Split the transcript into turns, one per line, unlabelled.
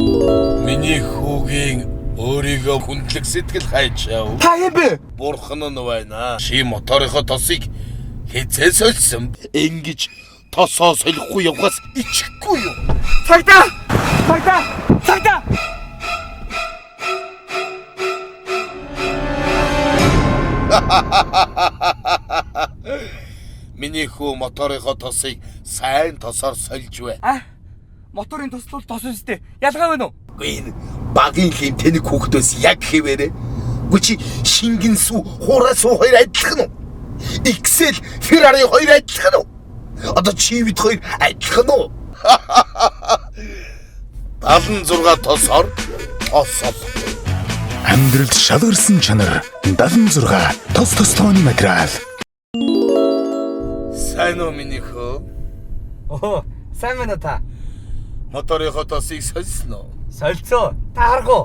Миний хүүгийн өөрийгөө хүндлэх сэтгэл хайчаа.
Та юм бэ?
Бурхан нь байна. Чи моторынхоо тосыг хязээ сольсон. Ингэж тосоо солихгүй явахаас ичихгүй юу?
Цагтаа! Цагтаа! Цагтаа!
Миний хүү моторынхоо тосыг сайн тосоор сольж бай.
Моторын тослол тос үстэй. Ялгаа байна уу?
Энэ багийн хэм тэнэг хүүхдөөс яг хэвээрээ. Гүчи шингэн сүү хураас хоёр адилхан уу? Excel Ferrari хоёр адилхан уу? Одоо чивэд хоёр адилхан уу? 76 тосоор тосол.
Амьдралд шалгарсан чанар 76 тос тослооны материал.
Сайн уу миний хөө?
Оо, сайн байна та.
Моторынхоо тосыг сольсон уу?
Солилцоо. Та харах уу?